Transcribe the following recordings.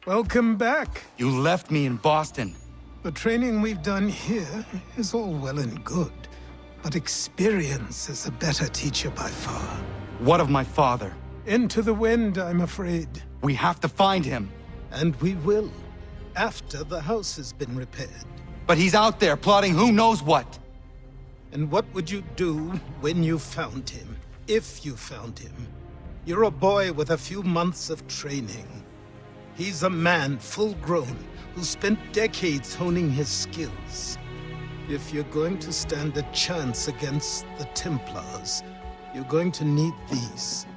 Welcome back. You left me in Boston. The training we've done here is all well and good, but experience is a better teacher by far. What of my father? Into the wind, I'm afraid. We have to find him. And we will, after the house has been repaired. But he's out there plotting who knows what. And what would you do when you found him? If you found him? You're a boy with a few months of training. He's a man, full-grown, who spent decades honing his skills. If you're going to stand a chance against the Templars, you're going to need these.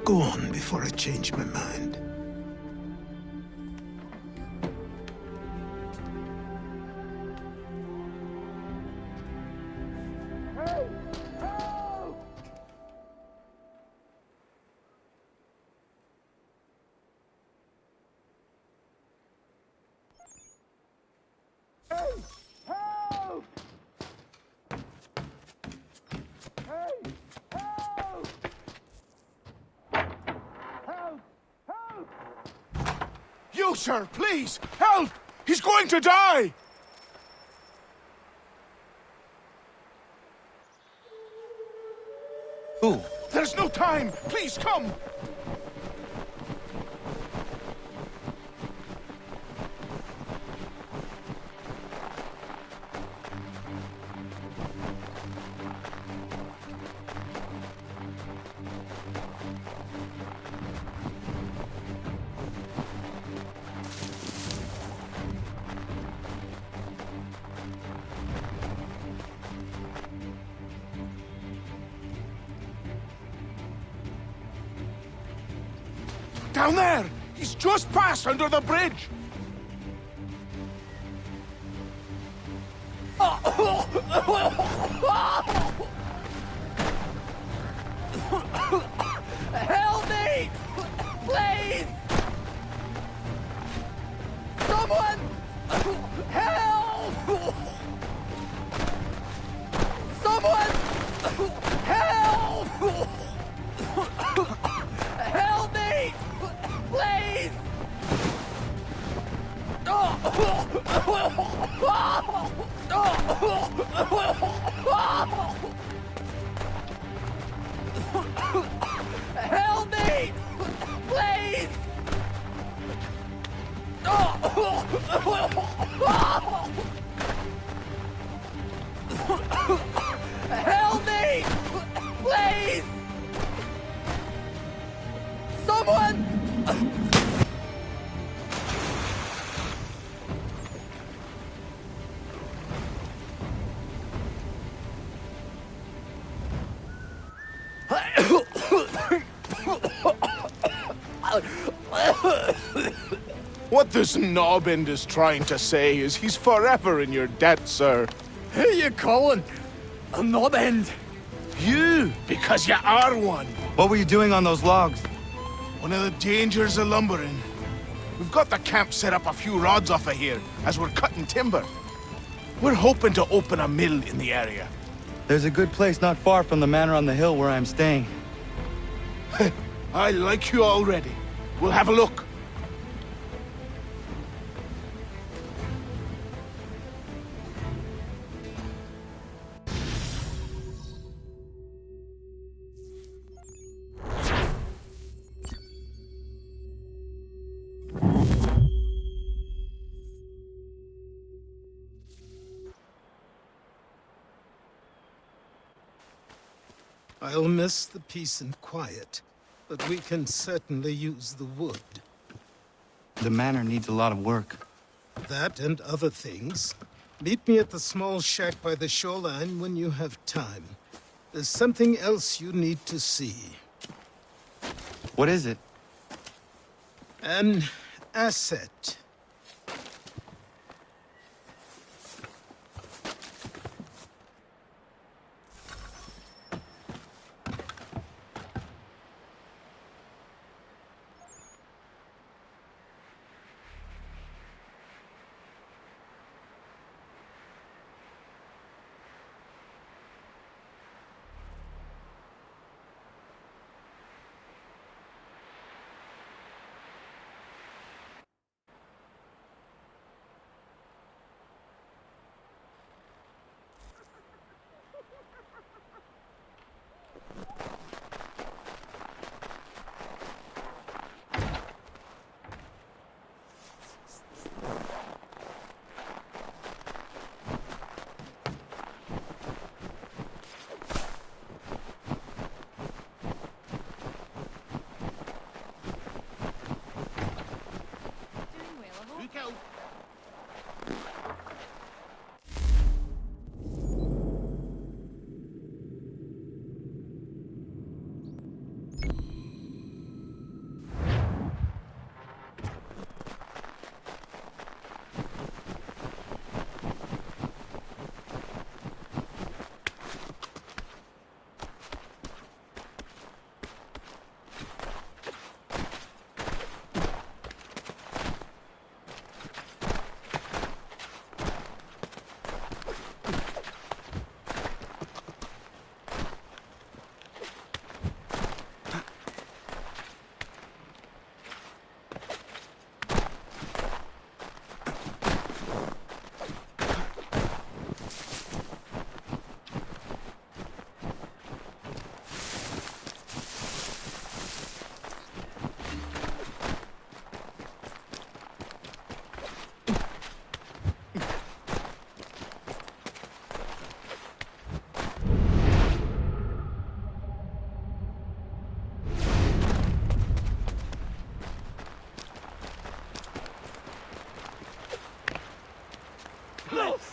Go on before I change my mind. You, sir, please, help! He's going to die! Who? There's no time! Please, come! Down there! He's just passed under the bridge! Help me! Please! Someone! Help! Someone! Help! Help me! Please! Help me! Please! Help me! Please! Someone! What this knobbend is trying to say is he's forever in your debt, sir. Who you calling? A knob end? You, because you are one. What were you doing on those logs? One of the dangers of lumbering. We've got the camp set up a few rods off of here, as we're cutting timber. We're hoping to open a mill in the area. There's a good place not far from the manor on the hill where I'm staying. I like you already. We'll have a look. I'll miss the peace and quiet, but we can certainly use the wood. The manor needs a lot of work. That and other things. Meet me at the small shack by the shoreline when you have time. There's something else you need to see. What is it? An asset.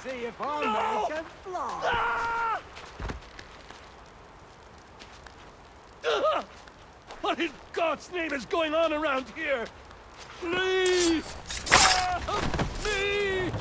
See if our man can fly. What in God's name is going on around here? Please! Help me!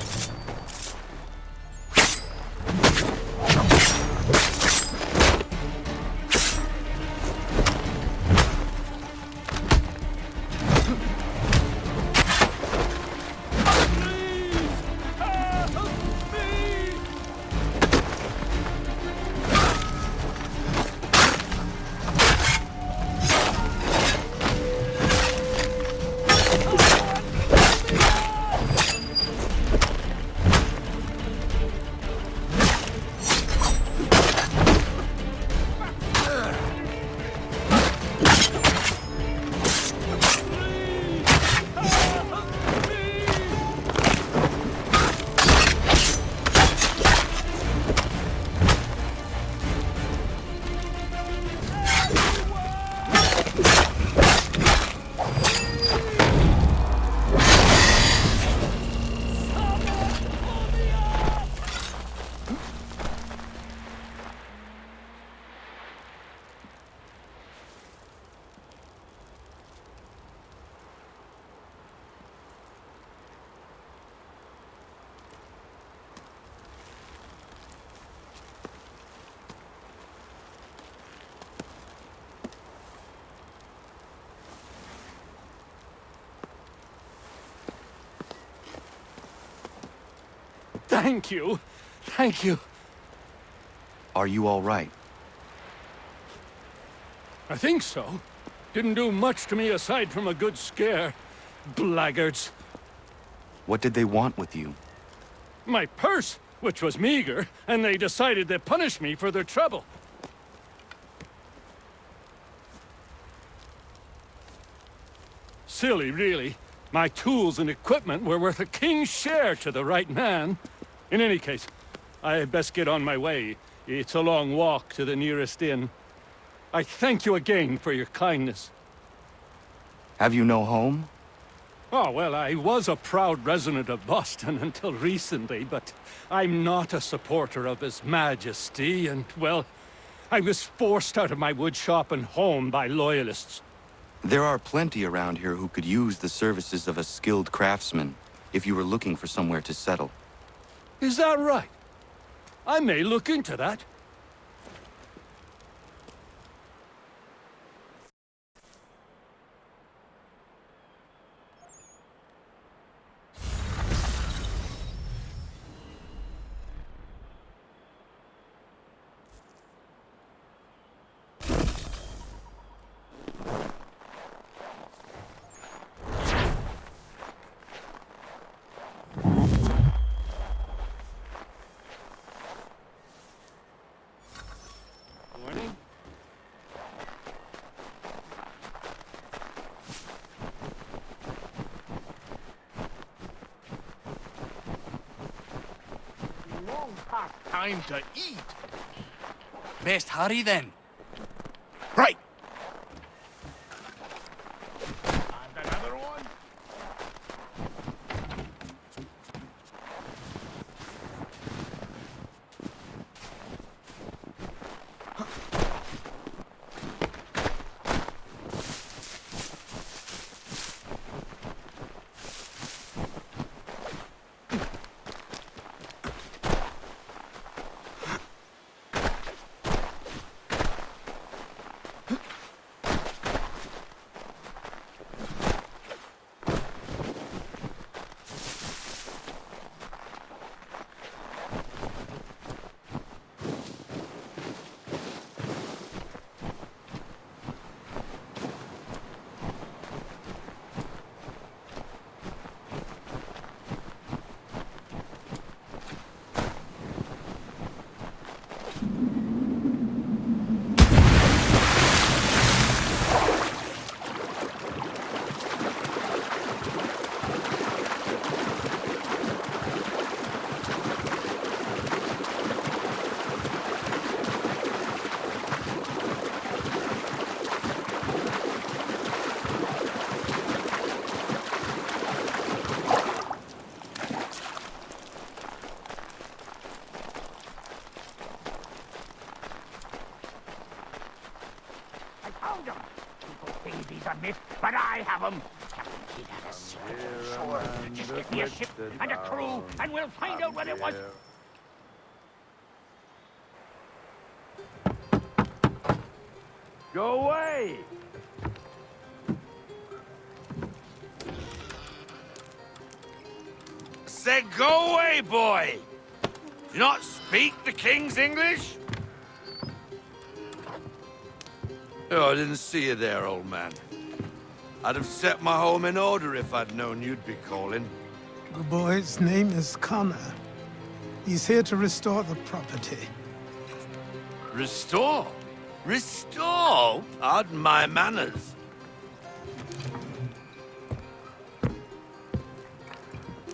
Thank you. Thank you. Are you all right? I think so. Didn't do much to me aside from a good scare. Blackguards. What did they want with you? My purse, which was meager, and they decided to punish me for their trouble. Silly, really. My tools and equipment were worth a king's share to the right man. In any case, I had best get on my way. It's a long walk to the nearest inn. I thank you again for your kindness. Have you no home? Oh, well, I was a proud resident of Boston until recently, but I'm not a supporter of His Majesty, and, well, I was forced out of my woodshop and home by loyalists. There are plenty around here who could use the services of a skilled craftsman if you were looking for somewhere to settle. Is that right? I may look into that. Morning. Long past time to eat. Best hurry then. Right. And another one. admit, but I have them. He'd have a secret ashore. Just get me a ship and a crew, and we'll find out what it was. Go away! Said go away, boy! Do you not speak the King's English? Oh, I didn't see you there, old man. I'd have set my home in order if I'd known you'd be calling. The boy's name is Connor. He's here to restore the property. Restore? Restore? Pardon my manners.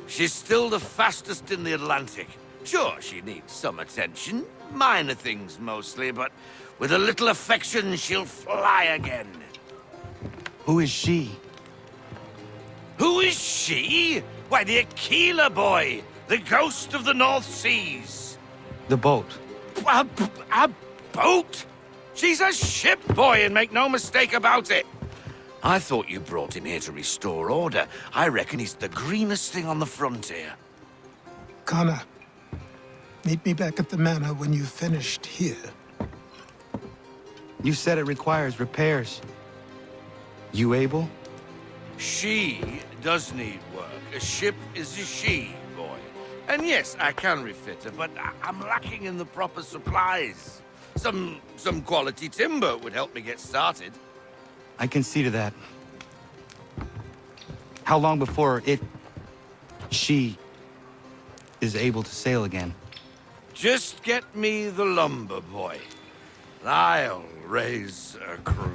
She's still the fastest in the Atlantic. Sure, she needs some attention. Minor things mostly, but with a little affection, she'll fly again. Who is she? Who is she? Why, the Aquila boy, the ghost of the North Seas. The boat. A boat? She's a ship, boy, and make no mistake about it. I thought you brought him here to restore order. I reckon he's the greenest thing on the frontier. Connor, meet me back at the manor when you've finished here. You said it requires repairs. You able? She does need work. A ship is a she, boy. And yes, I can refit her, but I'm lacking in the proper supplies. Some quality timber would help me get started. I can see to that. How long before she is able to sail again? Just get me the lumber, boy. I'll raise a crew.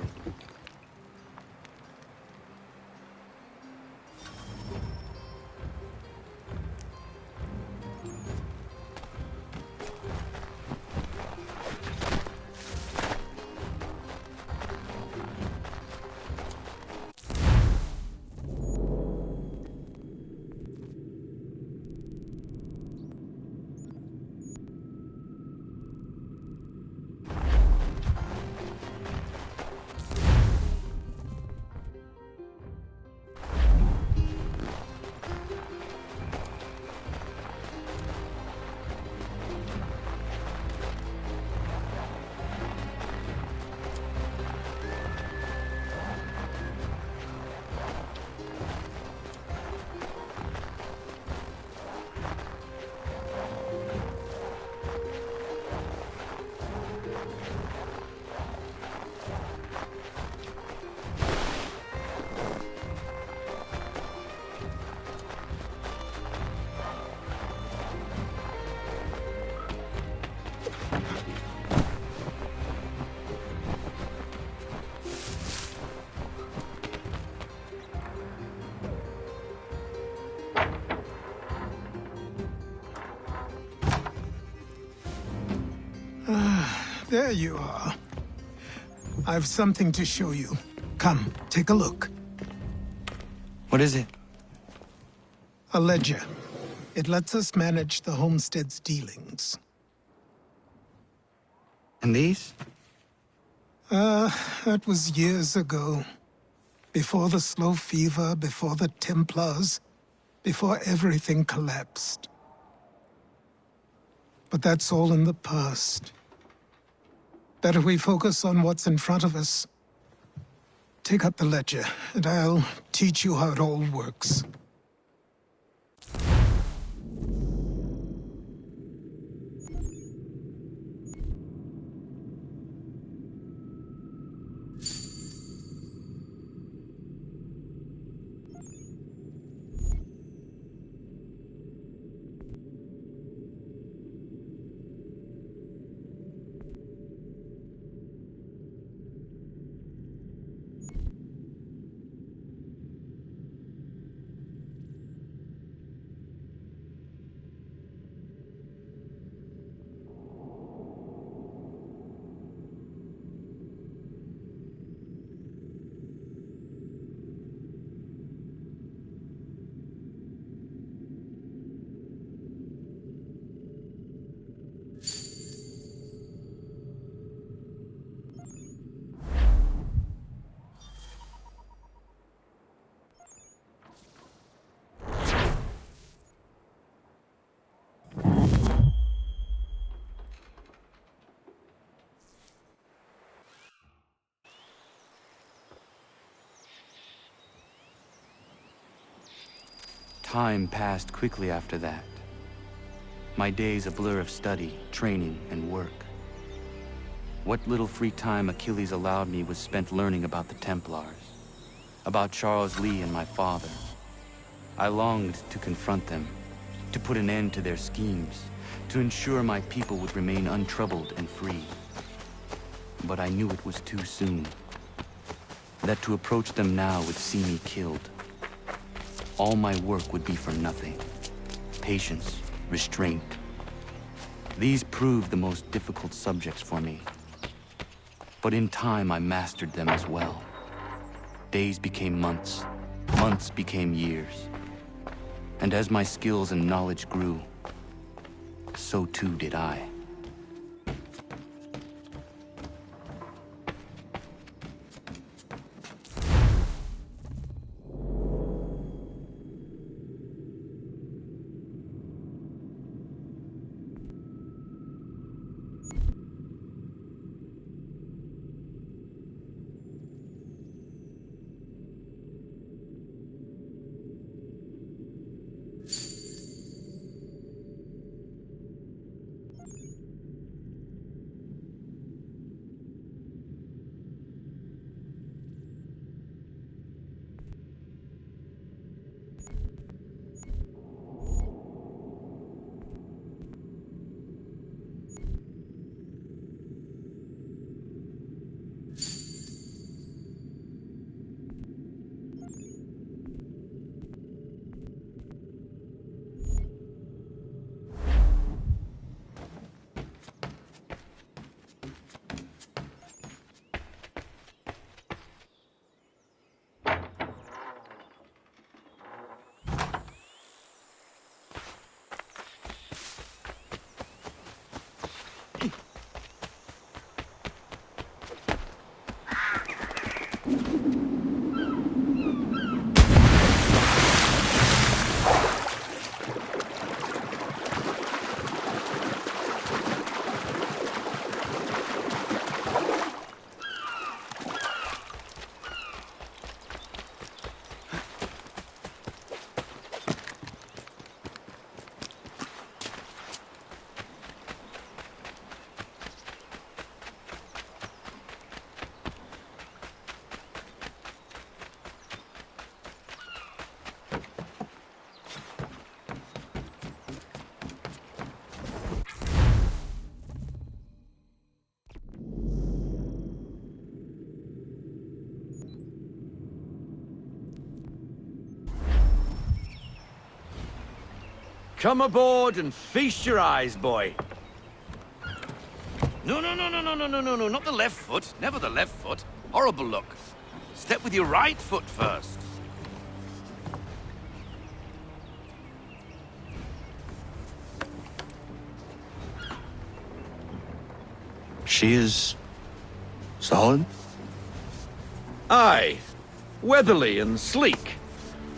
There you are. I've something to show you. Come, take a look. What is it? A ledger. It lets us manage the Homestead's dealings. And these? That was years ago. Before the slow fever, before the Templars, before everything collapsed. But that's all in the past. Better we focus on what's in front of us. Take up the ledger, and I'll teach you how it all works. Time passed quickly after that. My days a blur of study, training, and work. What little free time Achilles allowed me was spent learning about the Templars, about Charles Lee and my father. I longed to confront them, to put an end to their schemes, to ensure my people would remain untroubled and free. But I knew it was too soon, that to approach them now would see me killed. All my work would be for nothing. Patience, restraint. These proved the most difficult subjects for me. But in time, I mastered them as well. Days became months, months became years. And as my skills and knowledge grew, so too did I. Come aboard and feast your eyes, boy. No, not the left foot. Never the left foot. Horrible look. Step with your right foot first. She is solid? Aye. Weatherly and sleek.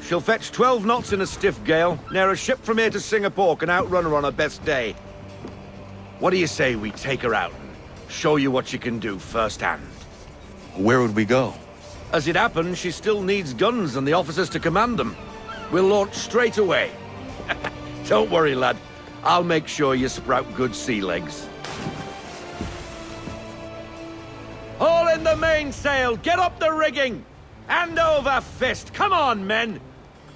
She'll fetch 12 knots in a stiff gale. Ne'er a ship from here to Singapore can outrun her on her best day. What do you say we take her out and show you what she can do firsthand? Where would we go? As it happens, she still needs guns and the officers to command them. We'll launch straight away. Don't worry, lad. I'll make sure you sprout good sea legs. Haul in the mainsail! Get up the rigging! Hand over fist! Come on, men!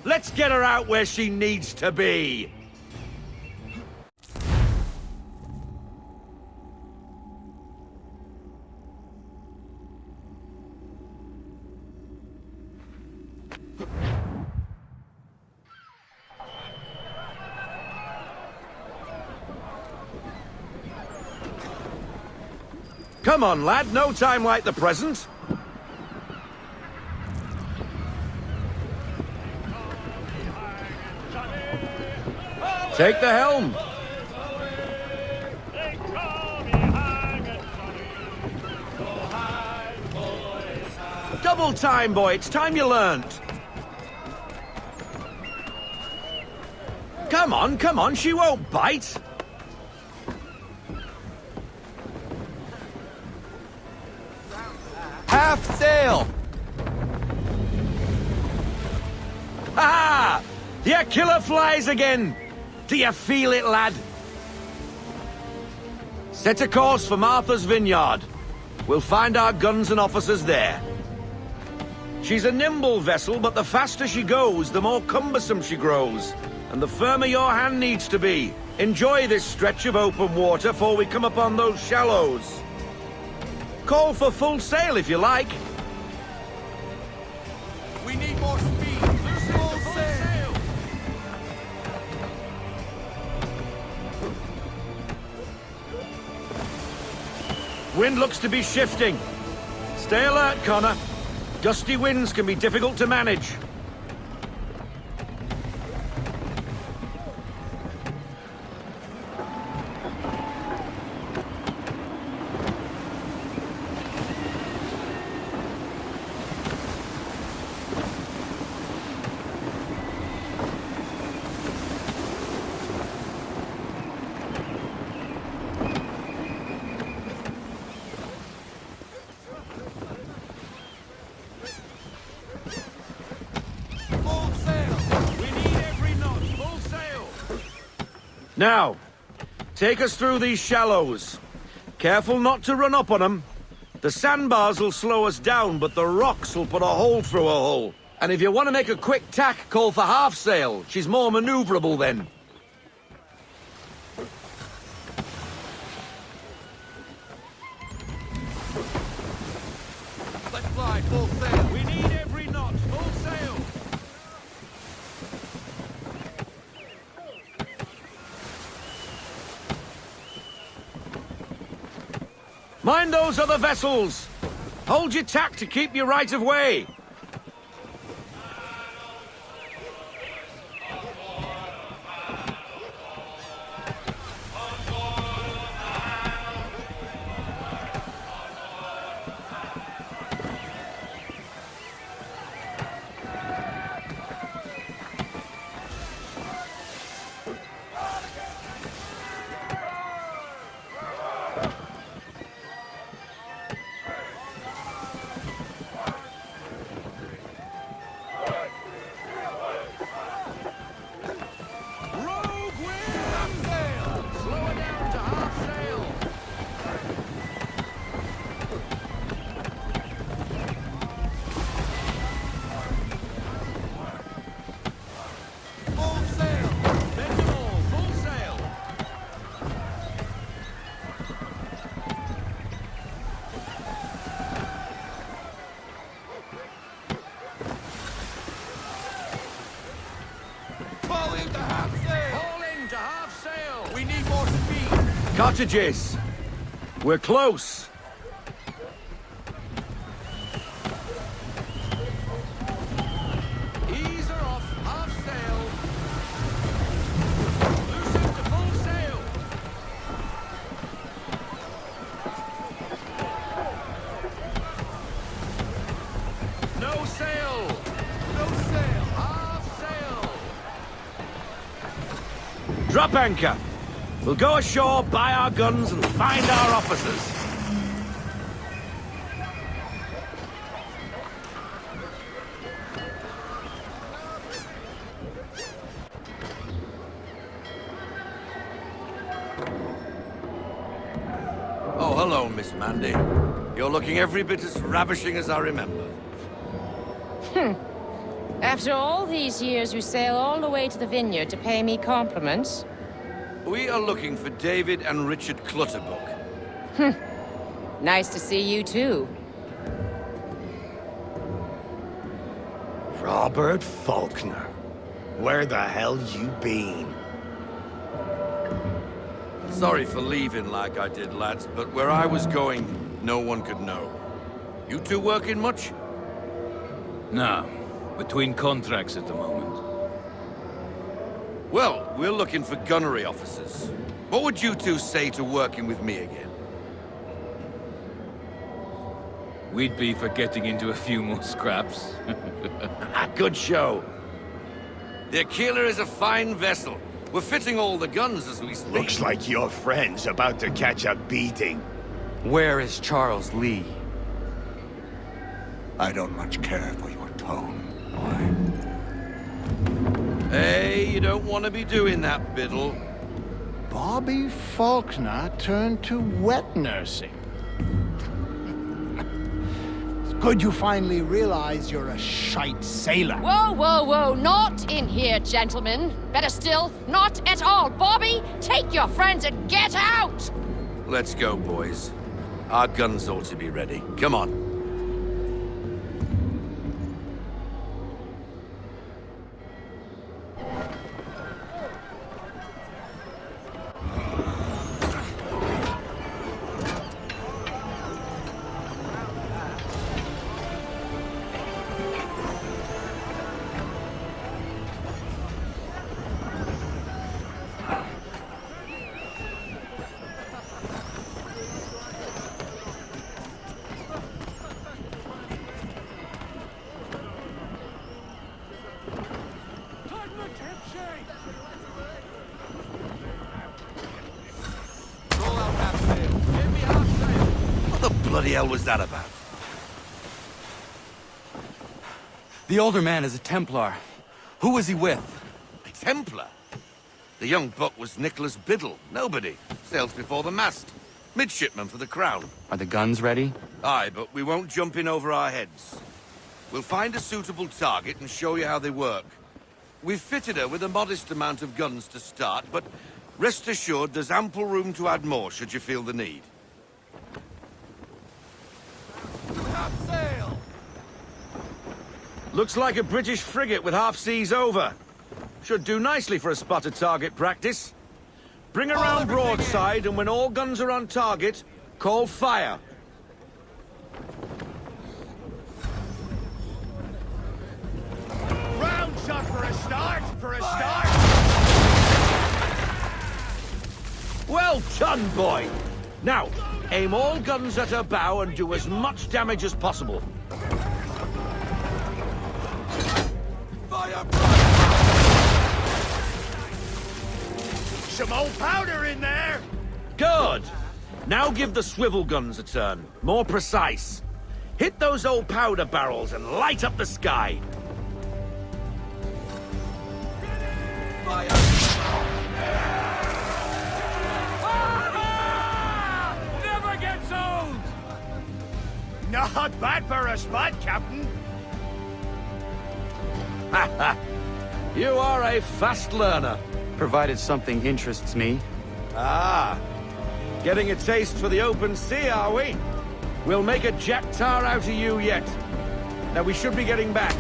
Let's get her out where she needs to be! Come on, lad. No time like the present. Take the helm. Double time, boy. It's time you learned. Come on. She won't bite. Half sail! Ha! The Aquila flies again! Do you feel it, lad? Set a course for Martha's Vineyard. We'll find our guns and officers there. She's a nimble vessel, but the faster she goes, the more cumbersome she grows. And the firmer your hand needs to be. Enjoy this stretch of open water before we come upon those shallows. Call for full sail if you like. We need more speed. Loosen full sail. Wind looks to be shifting. Stay alert, Connor. Gusty winds can be difficult to manage. Now, take us through these shallows. Careful not to run up on them. The sandbars will slow us down, but the rocks will put a hole through a hull. And if you want to make a quick tack, call for half sail. She's more maneuverable then. Let's fly full sail. We need every knot. Full sail. Mind those other vessels! Hold your tack to keep your right of way! Cottages! We're close! Ease her off, half sail! Loosen to full sail! No sail! No sail! Half sail! Drop anchor! We'll go ashore, buy our guns, and find our officers. Oh, hello, Miss Mandy. You're looking every bit as ravishing as I remember. After all these years, you sail all the way to the vineyard to pay me compliments? We are looking for David and Richard Clutterbuck. Nice to see you, too. Robert Faulkner. Where the hell you been? Sorry for leaving like I did, lads, but where I was going, no one could know. You two working much? No. Between contracts at the moment. Well, we're looking for gunnery officers. What would you two say to working with me again? We'd be for getting into a few more scraps. Good show. The Aquila is a fine vessel. We're fitting all the guns as we speak. Looks like your friend's about to catch a beating. Where is Charles Lee? I don't much care for your tone, boy. Hey, you don't want to be doing that, Biddle. Bobby Faulkner turned to wet nursing. It's good you finally realize you're a shite sailor. Whoa, whoa, whoa. Not in here, gentlemen. Better still, not at all. Bobby, take your friends and get out! Let's go, boys. Our guns ought to be ready. Come on. What the bloody hell was that about? The older man is a Templar. Who was he with? A Templar? The young buck was Nicholas Biddle. Nobody. Sails before the mast. Midshipman for the Crown. Are the guns ready? Aye, but we won't jump in over our heads. We'll find a suitable target and show you how they work. We've fitted her with a modest amount of guns to start, but rest assured there's ample room to add more should you feel the need. Half sail! Looks like a British frigate with half seas over. Should do nicely for a spotted target practice. Bring around broadside, and when all guns are on target, call fire. Round shot for a start! For a start! Well done, boy! Now, aim all guns at her bow and do as much damage as possible. Fire! Some old powder in there! Good! Now give the swivel guns a turn. More precise. Hit those old powder barrels and light up the sky. Fire! Never gets old! Not bad for a spot, Captain. You are a fast learner. Provided something interests me. Ah, getting a taste for the open sea, are we? We'll make a jack tar out of you yet. Now we should be getting back.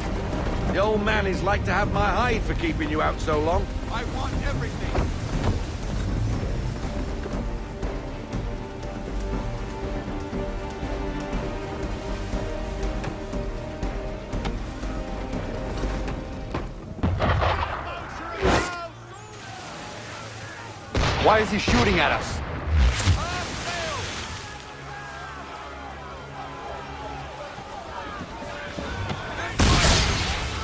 The old man is like to have my hide for keeping you out so long. I want everything. Why is he shooting at us?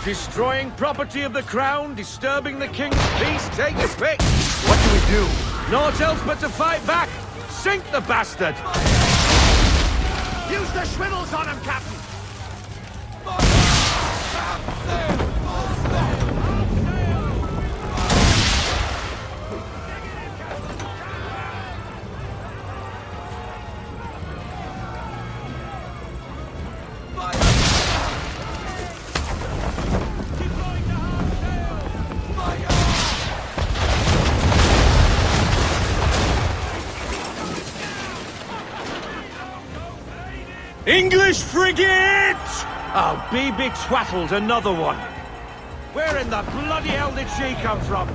Destroying property of the crown, disturbing the king's peace, take your pick. What do we do? Naught else but to fight back. Sink the bastard. Use the swivels on him, Captain. English frigate! Oh, be twaddled, another one. Where in the bloody hell did she come from?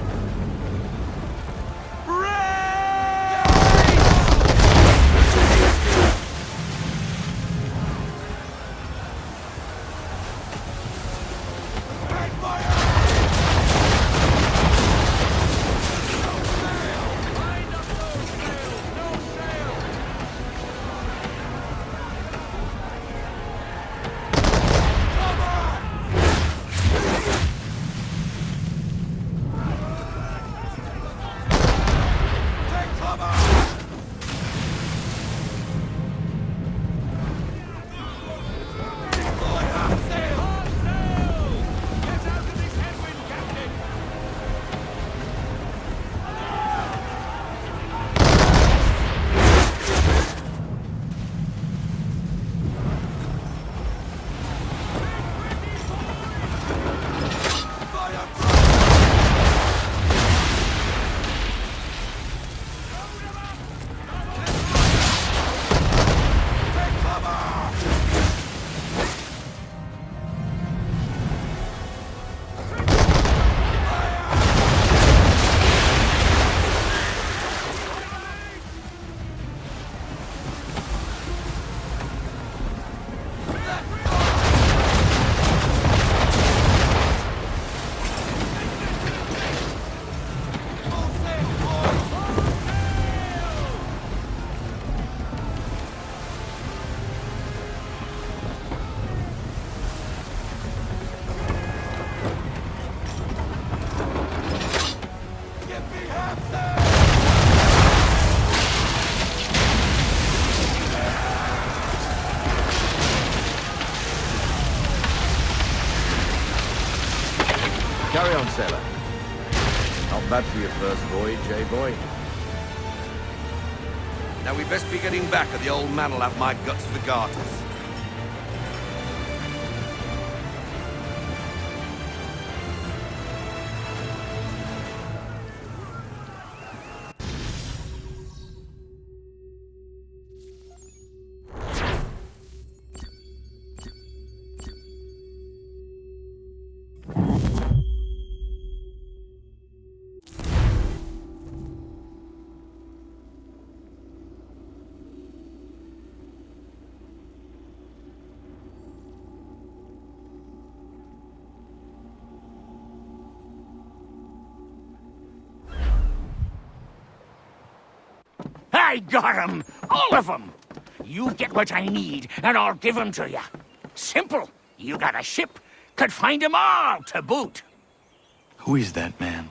Carry on, sailor. Not bad for your first voyage, eh, boy? Now we best be getting back, or the old man'll have my guts for garters. I got 'em! All of 'em! You get what I need, and I'll give 'em to you. Simple. You got a ship, could find 'em all to boot. Who is that man?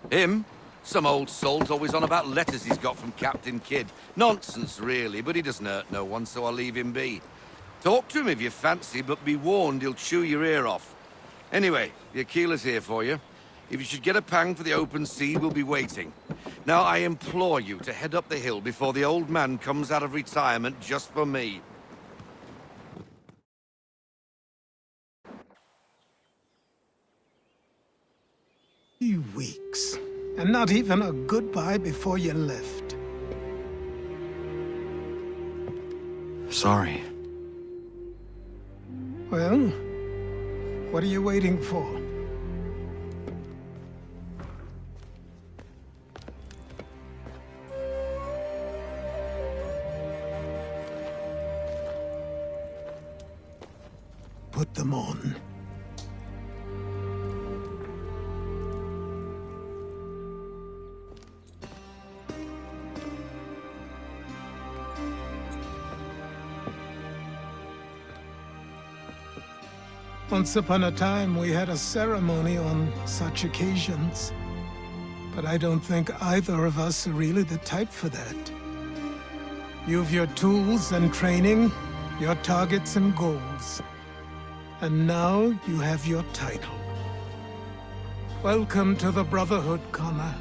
Him? Some old salt's always on about letters he's got from Captain Kidd. Nonsense, really, but he doesn't hurt no one, so I'll leave him be. Talk to him if you fancy, but be warned he'll chew your ear off. Anyway, the Aquila's here for you. If you should get a pang for the open sea, we'll be waiting. Now, I implore you to head up the hill before the old man comes out of retirement just for me. 3 weeks, and not even a goodbye before you left. Sorry. Well, what are you waiting for? Put them on. Once upon a time, we had a ceremony on such occasions. But I don't think either of us are really the type for that. You've your tools and training, your targets and goals. And now you have your title. Welcome to the Brotherhood, Connor.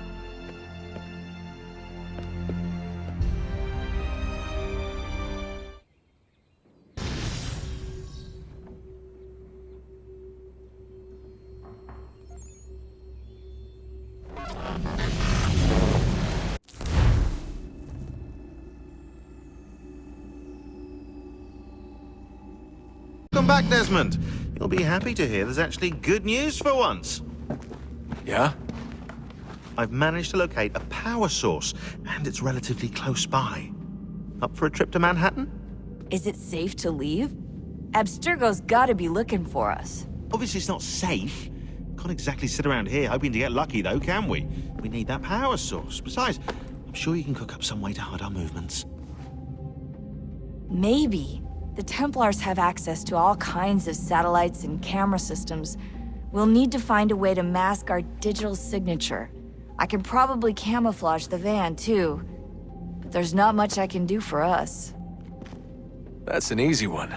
Welcome back, Desmond. You'll be happy to hear there's actually good news for once. Yeah? I've managed to locate a power source, and it's relatively close by. Up for a trip to Manhattan? Is it safe to leave? Abstergo's gotta be looking for us. Obviously it's not safe. Can't exactly sit around here hoping to get lucky, though, can we? We need that power source. Besides, I'm sure you can cook up some way to hide our movements. Maybe. The Templars have access to all kinds of satellites and camera systems. We'll need to find a way to mask our digital signature. I can probably camouflage the van, too. But there's not much I can do for us. That's an easy one.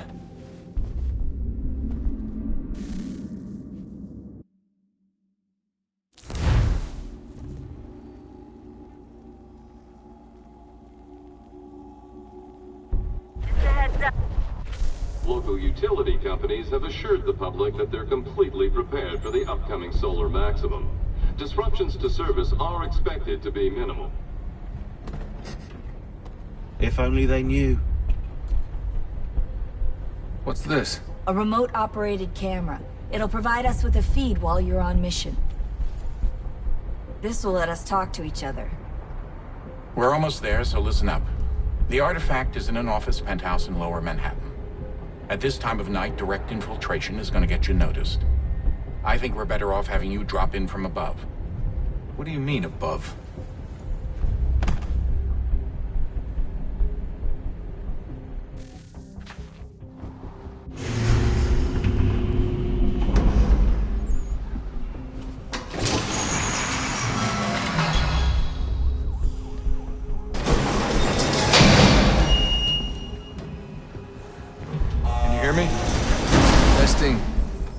Local utility companies have assured the public that they're completely prepared for the upcoming solar maximum. Disruptions to service are expected to be minimal. If only they knew. What's this? A remote-operated camera. It'll provide us with a feed while you're on mission. This will let us talk to each other. We're almost there, so listen up. The artifact is in an office penthouse in Lower Manhattan. At this time of night, direct infiltration is going to get you noticed. I think we're better off having you drop in from above. What do you mean, above?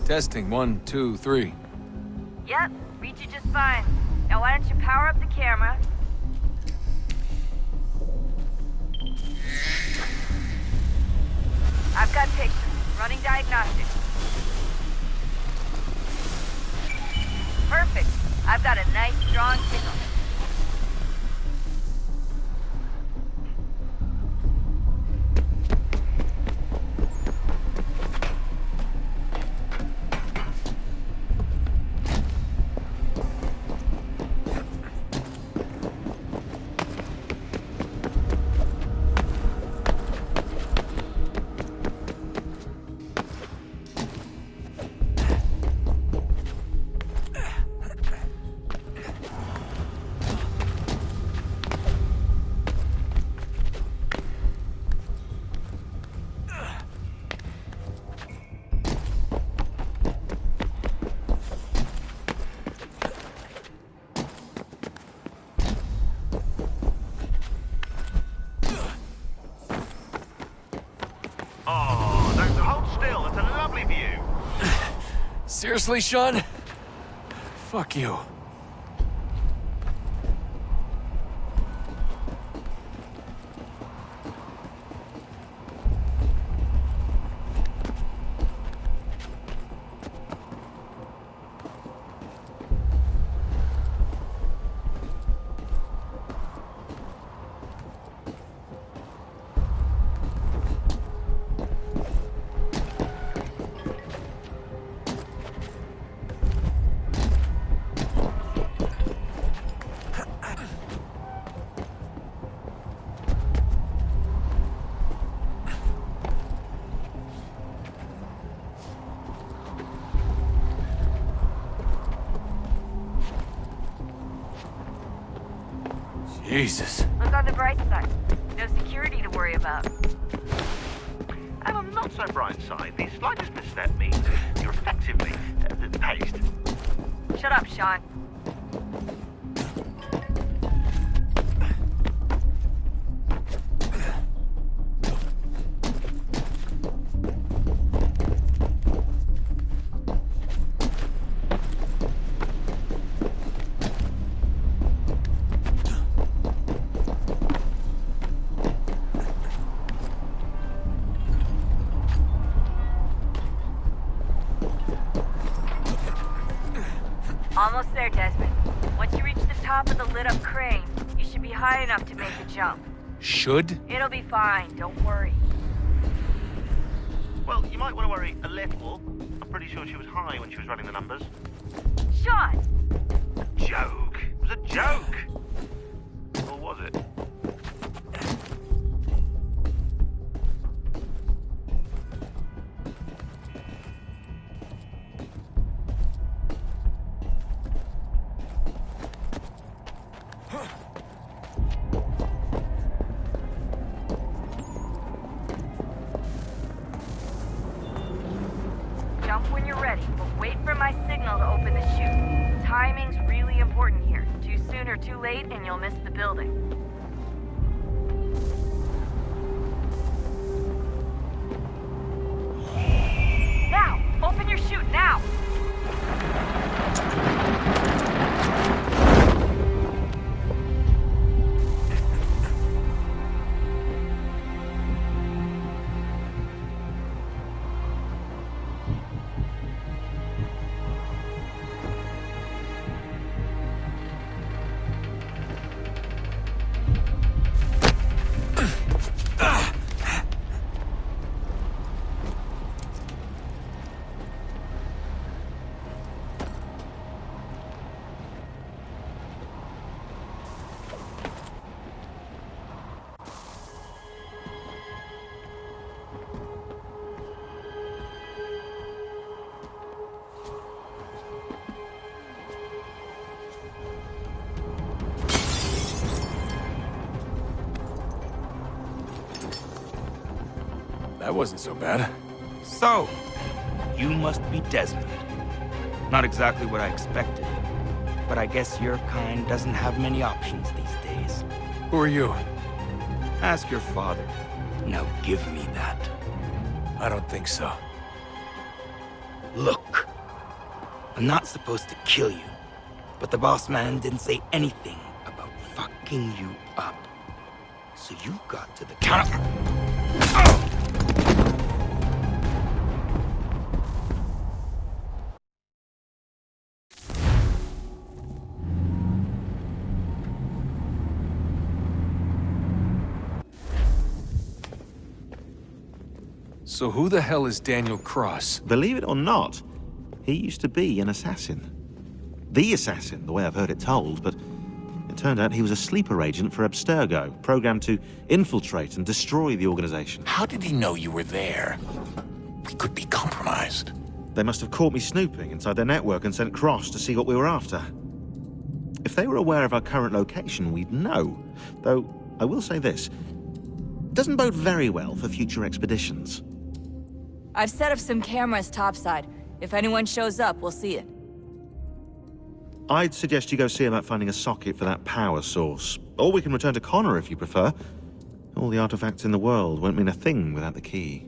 Testing. 1, 2, 3. Yep, read you just fine. Now why don't you power up the camera? I've got pictures. Running diagnostics. Perfect. I've got a nice, strong signal. Oh, don't hold still. It's a lovely view. Seriously, Sean? Fuck you. Jesus. Look on the bright side. No security to worry about. And on the not so bright side, the slightest misstep means you're effectively paced. Shut up, Sean. Almost there, Desmond. Once you reach the top of the lit-up crane, you should be high enough to make the jump. Should? It'll be fine, don't worry. Well, you might want to worry a little. I'm pretty sure she was high when she was running the numbers. Sean! A joke. It was a joke. Or was it? Jump when you're ready, but wait for my signal to open the chute. Timing's really important here. Too soon or too late, and you'll miss the building. Now! Open your chute, now! That wasn't so bad. So, you must be Desmond. Not exactly what I expected, but I guess your kind doesn't have many options these days. Who are you? Ask your father. Now give me that. I don't think so. Look. I'm not supposed to kill you, but the boss man didn't say anything about fucking you up. So you got to the counter. So who the hell is Daniel Cross? Believe it or not, he used to be an assassin. The assassin, the way I've heard it told, but it turned out he was a sleeper agent for Abstergo, programmed to infiltrate and destroy the organization. How did he know you were there? We could be compromised. They must have caught me snooping inside their network and sent Cross to see what we were after. If they were aware of our current location, we'd know. Though, I will say this, it doesn't bode very well for future expeditions. I've set up some cameras topside. If anyone shows up, we'll see it. I'd suggest you go see about finding a socket for that power source. Or we can return to Connor if you prefer. All the artifacts in the world won't mean a thing without the key.